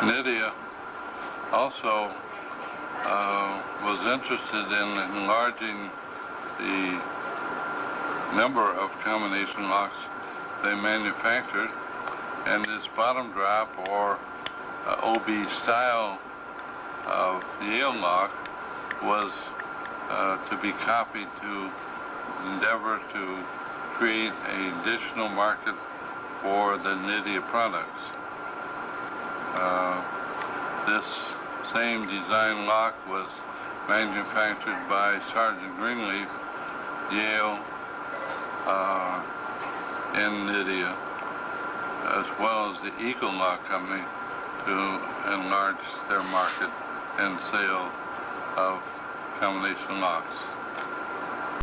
Nydia also was interested in enlarging the number of combination locks they manufactured, and this bottom drop or OB style of Yale lock was to be copied to endeavor to create an additional market for the Nydia products. This same design lock was manufactured by Sergeant Greenleaf, Yale, and Nydia, as well as the Eagle Lock Company, to enlarge their market and sale of combination locks.